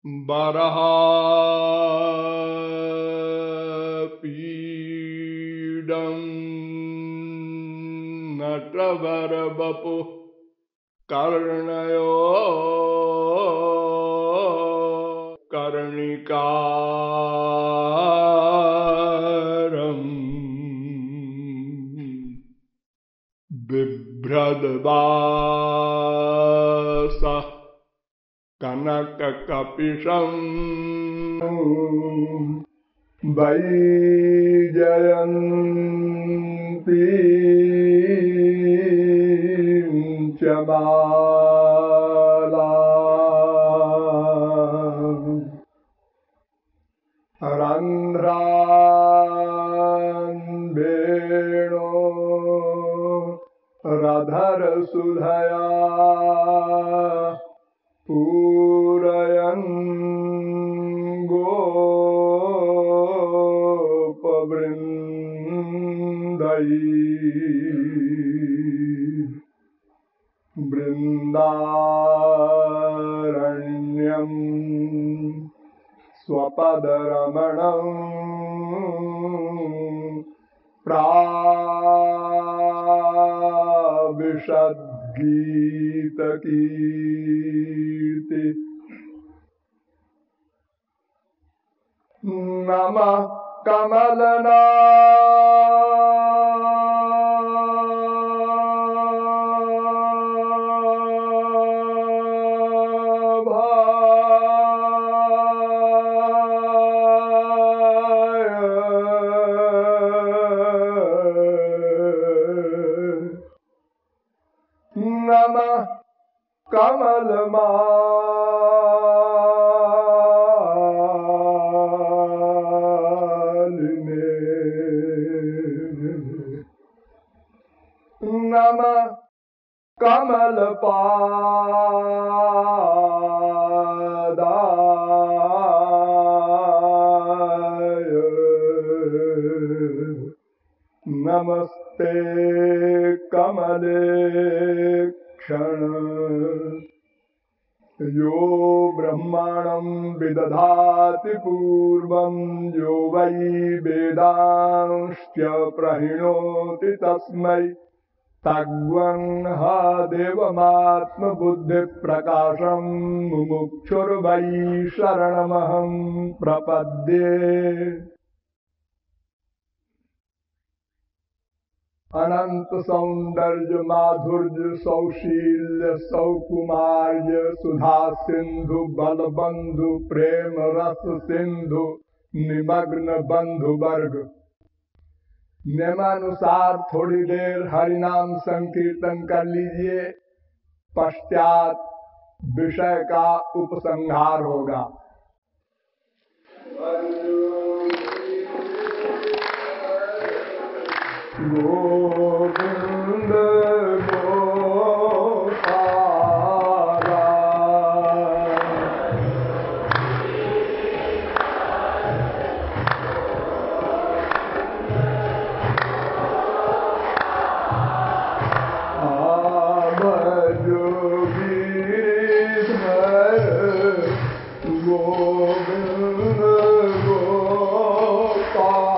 बरहापीडं नटवरवपुः कर्णयो कर्णिकारम् बिभ्रद्वासः कनककपिशम् वैजयन्तीं च मालाम् रन्ध्रान् वेणोरधरसुधया पूरयन् गोपवृन्दैः बृन्दारण्यं स्वपदरमणं प्राविशद्गीतकीर्ति नमः कमलमालिने नमः कमलपादाय नमस्ते कमलेक्षण यो ब्रह्माणं विदधाति पूर्वं यो वै वेदांश्च प्रहिणोति तस्मै तद्वन्ह देवमात्मबुद्धिप्रकाशं मुमुक्षुर्वै शरणमहं प्रपद्ये अनंत सौंदर्य माधुर्य सौशील्य सौकुमार्य सुधा सिंधु बलबंधु प्रेम रस सिंधु निमग्न बंधु वर्ग नियमानुसार थोड़ी देर हरिनाम संकीर्तन कर लीजिए। पश्चात विषय का उपसंहार होगा। गोविंद गोपाला गिरिधर गोविंद गोपाला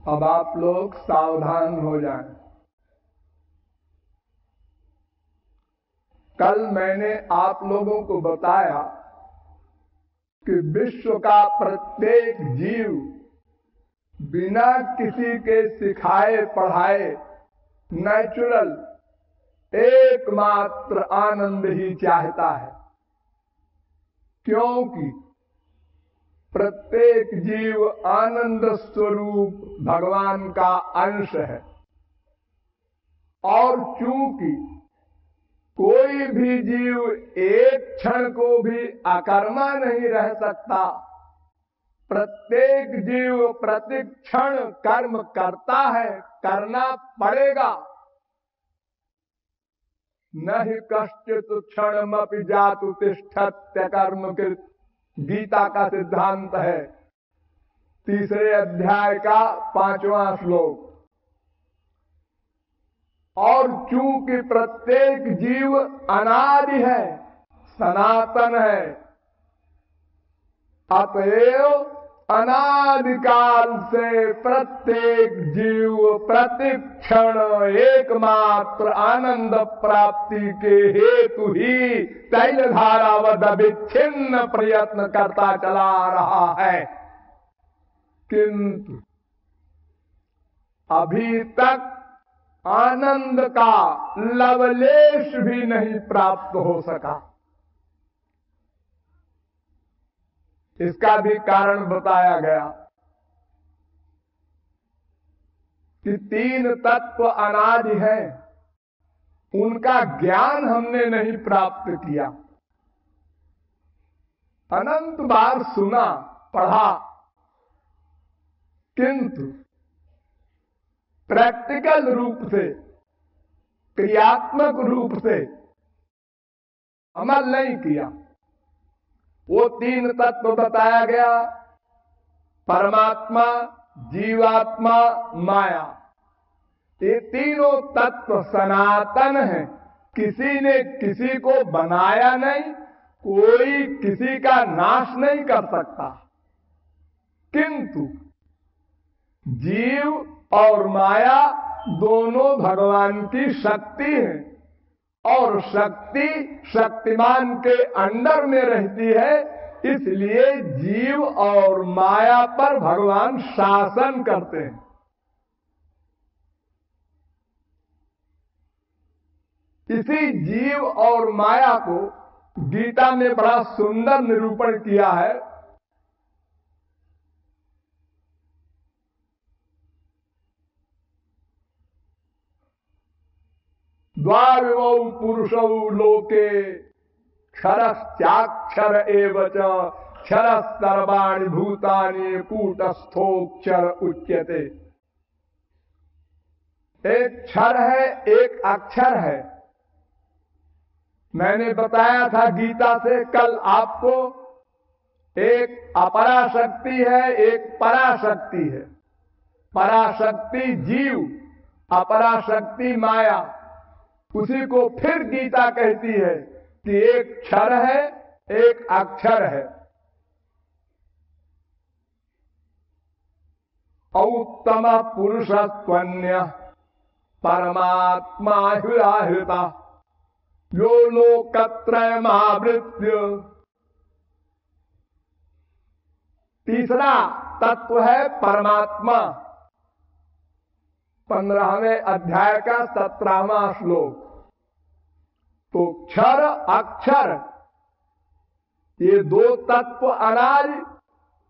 अब आप लोग सावधान हो जाएं। कल मैंने आप लोगों को बताया कि विश्व का प्रत्येक जीव बिना किसी के सिखाए पढ़ाए नेचुरल एकमात्र आनंद ही चाहता है, क्योंकि प्रत्येक जीव आनंद स्वरूप भगवान का अंश है। और चूंकि कोई भी जीव एक क्षण को भी अकर्मा नहीं रह सकता, प्रत्येक जीव प्रति क्षण कर्म करता है, करना पड़ेगा। न हि कश्चित् क्षणमपि जातु तिष्ठत्य कर्मकृत्, गीता का सिद्धांत है, 3 अध्याय का 5वां श्लोक। और चूंकि प्रत्येक जीव अनादि है, सनातन है, अतएव अनादिकाल से प्रत्येक जीव प्रतिक्षण एकमात्र आनंद प्राप्ति के हेतु ही तैलधारावद अविच्छिन्न प्रयत्न करता चला रहा है, किंतु अभी तक आनंद का लवलेश भी नहीं प्राप्त हो सका। इसका भी कारण बताया गया कि 3 तत्व अनादि हैं, उनका ज्ञान हमने नहीं प्राप्त किया। अनंत बार सुना, पढ़ा, किंतु प्रैक्टिकल रूप से, क्रियात्मक रूप से अमल नहीं किया। वो 3 तत्व बताया गया, परमात्मा, जीवात्मा, माया। ये तीनों तत्व सनातन हैं, किसी ने किसी को बनाया नहीं, कोई किसी का नाश नहीं कर सकता। किंतु जीव और माया दोनों भगवान की शक्ति है, और शक्ति शक्तिमान के अंडर में रहती है, इसलिए जीव और माया पर भगवान शासन करते हैं। इसी जीव और माया को गीता में बड़ा सुंदर निरूपण किया है। द्वाविमौ पुरुषौ लोके क्षरश्चाक्षर एव च क्षरः सर्वाणि भूतानि कूटस्थोक्षर उच्यते। एक क्षर है, एक अक्षर है। मैंने बताया था गीता से कल आपको, एक अपराशक्ति है, एक पराशक्ति है। पराशक्ति जीव, अपराशक्ति माया। उसी को फिर गीता कहती है कि एक क्षर है, एक अक्षर है। औत्तम पुरुषस्त्वन्य परमात्मा ह्युराहृता यो लोकत्रयमावृत्य। तीसरा तत्व है परमात्मा, 15वें अध्याय का 17वां श्लोक। तो क्षर अक्षर ये 2 तत्व अनादि,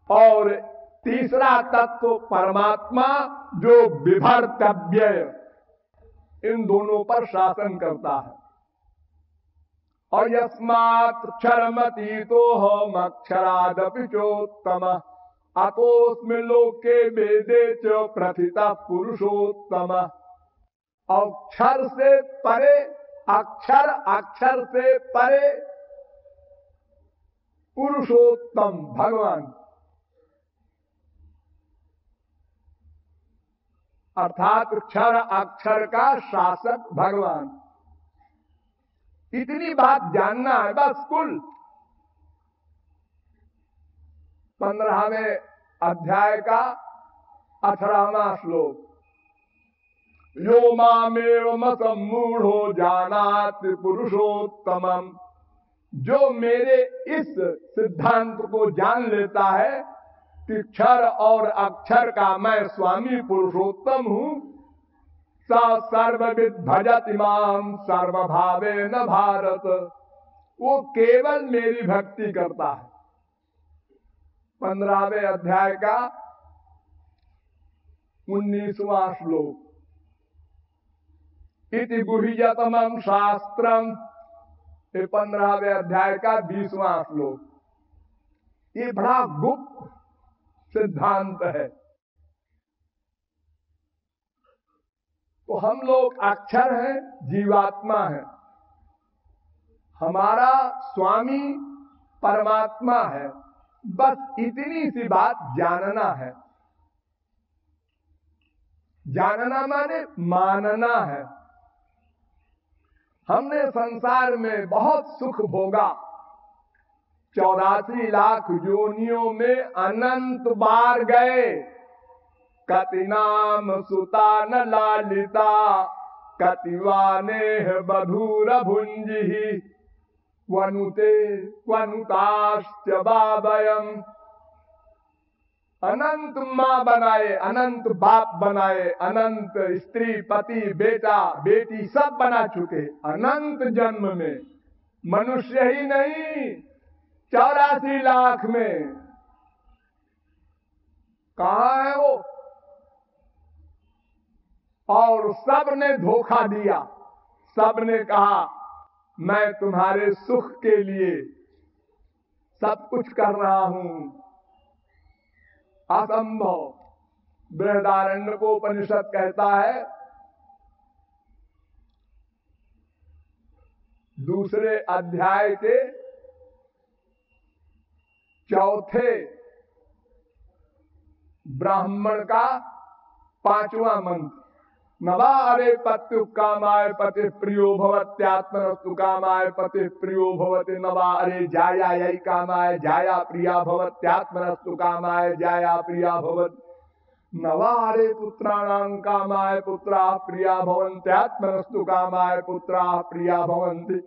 और तीसरा तत्व परमात्मा जो विभर्तव्य, इन दोनों पर शासन करता है। और यस्मात् क्षरमतीतो हम अक्षरादपि चोत्तम अतोस्मिन् लोके वेदे च प्रथिता पुरुषोत्तम। और क्षर से परे अक्षर, अक्षर से परे पुरुषोत्तम भगवान, अर्थात क्षर अक्षर का शासक भगवान। इतनी बात जानना है बस। कुल 15वें अध्याय का 18वां श्लोक। यो मामेवम सम्मूढ़ो जानाति पुरुषोत्तमम, जो मेरे इस सिद्धांत को जान लेता है कि क्षर और अक्षर का मैं स्वामी पुरुषोत्तम हूं, स सर्वविद भजति माम सर्वभावेन भारत, वो केवल मेरी भक्ति करता है। 15वें अध्याय का 19वां श्लोक। इति गुह्यतमं शास्त्रम, ये 15वें अध्याय का 20वां श्लोक। ये बड़ा गुप्त सिद्धांत है। तो हम लोग अक्षर हैं, जीवात्मा है, हमारा स्वामी परमात्मा है। बस इतनी सी बात जानना है। जानना माने मानना है। हमने संसार में बहुत सुख भोगा, 84 लाख योनियों में अनंत बार गए। कतिनाम सुता न लालिता, कतिवानेह बधूर भुंजी, क्वनुते क्वनुताश्च बाबयम। अनंत माँ बनाए, अनंत बाप बनाए, अनंत स्त्री पति बेटा बेटी सब बना चुके अनंत जन्म में। मनुष्य ही नहीं, 84 लाख में कहां है वो? और सब ने धोखा दिया। सब ने कहा मैं तुम्हारे सुख के लिए सब कुछ कर रहा हूं। असंभव। बृहदारण्यकोपनिषद कहता है, दूसरे अध्याय के 4थे ब्राह्मण का 5वां मंत्र। नवा अरे पत्यु कामाय पति प्रियो भवत्यात्मनस्तु कामाय पति प्रियो भवति। नवा अरे जाया यही कामाय जाया प्रिया भवत्यात्मनस्तु कामाय जाया प्रिया भवति। नवा अरे पुत्राणां कामाय पुत्रा प्रिया भवन्त्यात्मनस्तु कामाय पुत्रा प्रिया भवन्ति।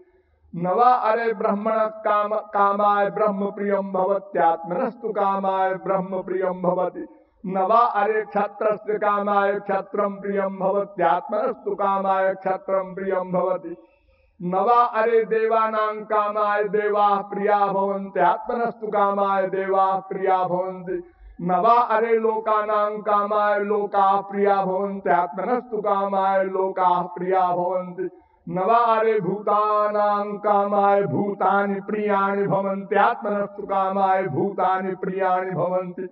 नवा अरे ब्रह्मण कामाय ब्रह्म प्रियम भवत्यात्मनस्तु कामाय ब्रह्म प्रियम भवति। नवा अरे क्षत्रस्य कामाय क्षत्रम प्रियम भवत्यात्मनस्तु कामाय क्षत्रम प्रियम भवति। नवा अरे देवानां कामाय देवा प्रिया भवन्त्यात्मनस्तु कामाय देवा प्रिया भवन्ति। नवा अरे लोकानां कामाय लोका प्रिया भवन्त्यात्मनस्तु कामाय लोका प्रिया भवन्ति। नवा अरे भूतानां कामाय भूतानि प्रियाणि भवन्त्यात्मनस्तु कामाय भूतानि प्रियाणि भवन्ति।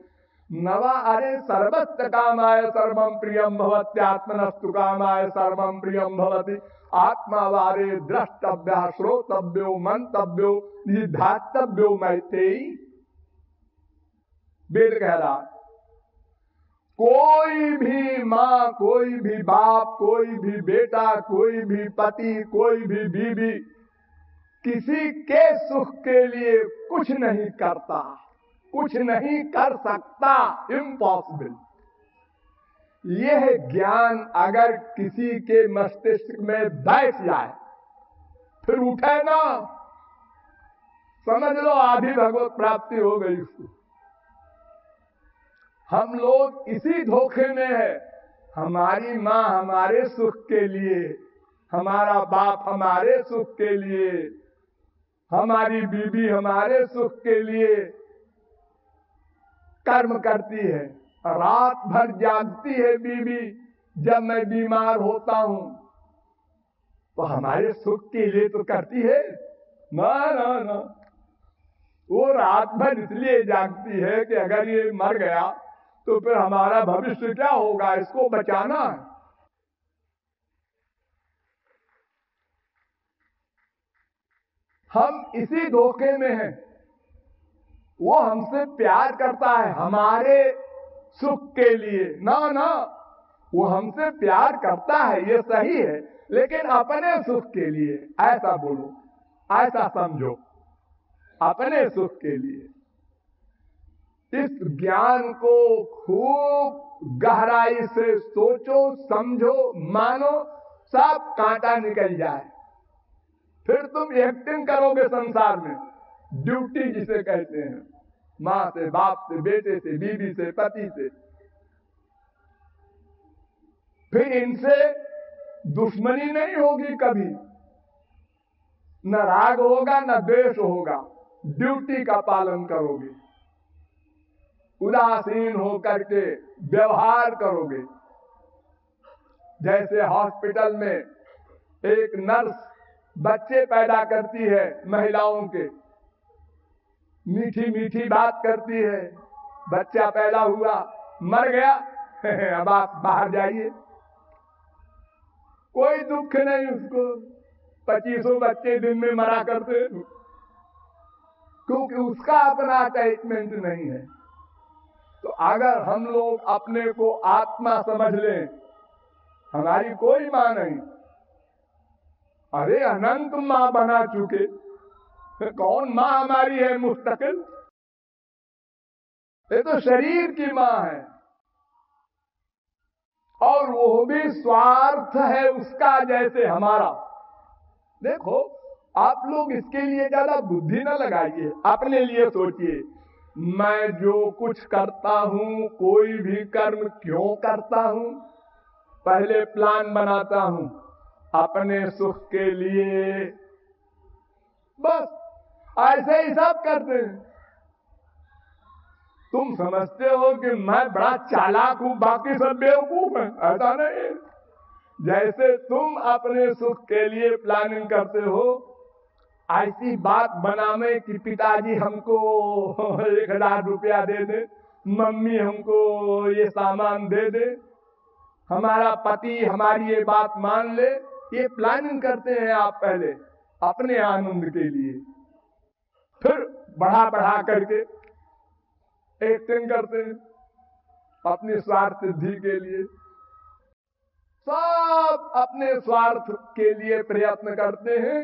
नवा अरे सर्वस्य कामाय सर्वं प्रियं भवत्यात्मनस्तु कामाय सर्वं प्रियं भवति। आत्मा वारे द्रष्टव्य श्रोतव्यो मंतव्यो निधातव्यो मैत्रेयी। वेद कह रहा, कोई भी माँ, कोई भी बाप, कोई भी बेटा, कोई भी पति, कोई भी बीवी किसी के सुख के लिए कुछ नहीं करता, कुछ नहीं कर सकता। इम्पॉसिबल। यह ज्ञान अगर किसी के मस्तिष्क में बैठ जाए, फिर उठे ना, समझ लो आधी भगवत प्राप्ति हो गई उसको। हम लोग इसी धोखे में है। हमारी माँ हमारे सुख के लिए, हमारा बाप हमारे सुख के लिए, हमारी बीवी हमारे सुख के लिए कर्म करती है। रात भर जागती है बीवी। जब मैं बीमार होता हूं तो हमारे सुख के लिए तो करती है ना, ना, ना। वो रात भर इसलिए जागती है कि अगर ये मर गया तो फिर हमारा भविष्य क्या होगा, इसको बचाना है। हम इसी धोखे में हैं। वो हमसे प्यार करता है हमारे सुख के लिए, ना ना, वो हमसे प्यार करता है, ये सही है, लेकिन अपने सुख के लिए। ऐसा बोलो, ऐसा समझो, अपने सुख के लिए। इस ज्ञान को खूब गहराई से सोचो, समझो, मानो, सब कांटा निकल जाए। फिर तुम एक्टिंग करोगे संसार में, ड्यूटी जिसे कहते हैं, माँ से, बाप से, बेटे से, बीवी से, पति से। फिर इनसे दुश्मनी नहीं होगी कभी, न राग होगा न द्वेष होगा, ड्यूटी का पालन करोगे, उदासीन होकर के व्यवहार करोगे। जैसे हॉस्पिटल में एक नर्स बच्चे पैदा करती है महिलाओं के, मीठी मीठी बात करती है, बच्चा पैदा हुआ, मर गया, अब आप बाहर जाइए, कोई दुख नहीं उसको। 2500 बच्चे दिन में मरा करते, क्योंकि उसका अपना अटैचमेंट नहीं है। तो अगर हम लोग अपने को आत्मा समझ लें, हमारी कोई मां नहीं, अरे अनंत मां बना चुके, कौन मां हमारी है मुस्तकिल? ये तो शरीर की मां है, और वो भी स्वार्थ है उसका जैसे हमारा। देखो, आप लोग इसके लिए ज्यादा बुद्धि न लगाइए, अपने लिए सोचिए, मैं जो कुछ करता हूं, कोई भी कर्म क्यों करता हूं? पहले प्लान बनाता हूं अपने सुख के लिए, बस ऐसे ही सब करते हैं। तुम समझते हो कि मैं बड़ा चालाक हूं, बाकी सब बेवकूफ हैं, ऐसा नहीं। जैसे तुम अपने सुख के लिए प्लानिंग करते हो, ऐसी बात बनावे कि पिताजी हमको 1000 रुपया दे दे, मम्मी हमको ये सामान दे दे, हमारा पति हमारी ये बात मान ले, ये प्लानिंग करते हैं आप पहले अपने आनंद के लिए, फिर बढ़ा बढ़ा करके एक्टिंग करते हैं अपनी स्वार्थ सिद्धि के लिए। सब अपने स्वार्थ के लिए प्रयत्न करते हैं,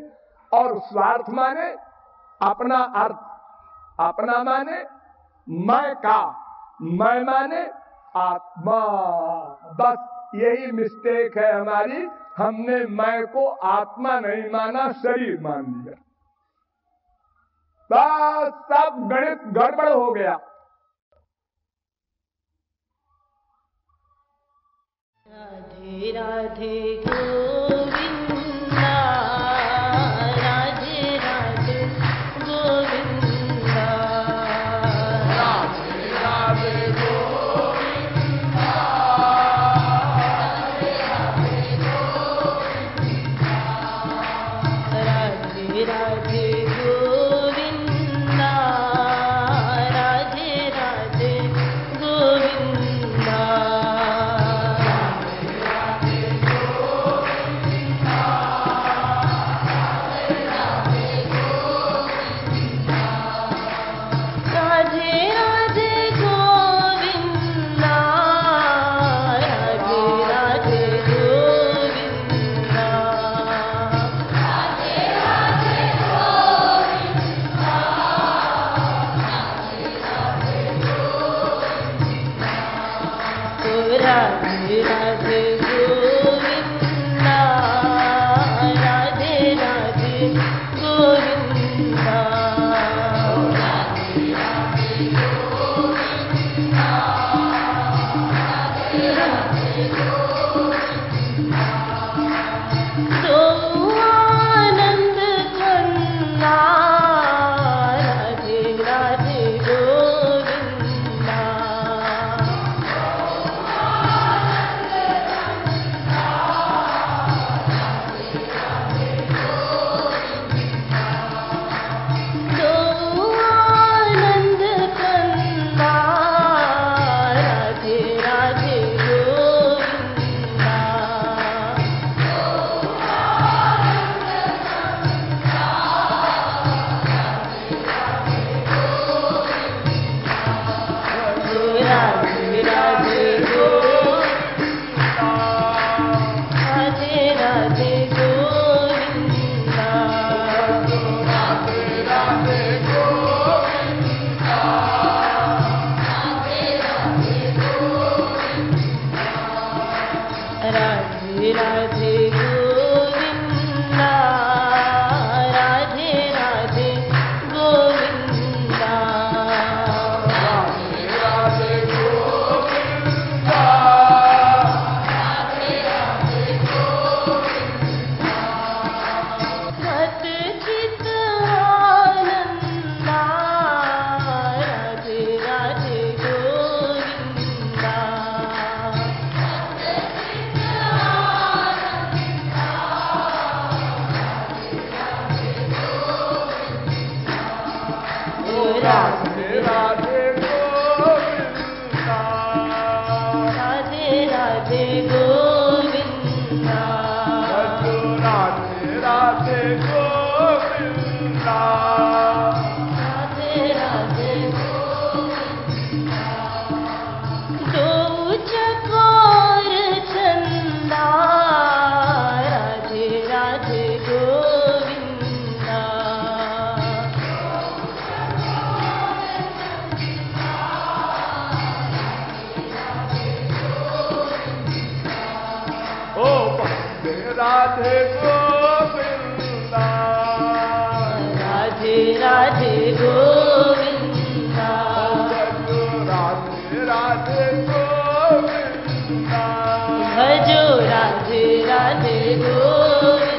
और स्वार्थ माने अपना अर्थ, अपना माने मैं का, मैं माने आत्मा। बस यही मिस्टेक है हमारी, हमने मैं को आत्मा नहीं माना, शरीर मान लिया, बस सब गणित गड़बड़ हो गया। राधे राधे गोविंदा, राधे राधे गोविंदा, राधे राधे गोविंदा, राधे राधे गोविंदा, राधे राधे गोविंदा, राधे गोविंदा राधे राधे गोविंदा राधे राधे गोविंदा भजो राधे राधे गोविंदा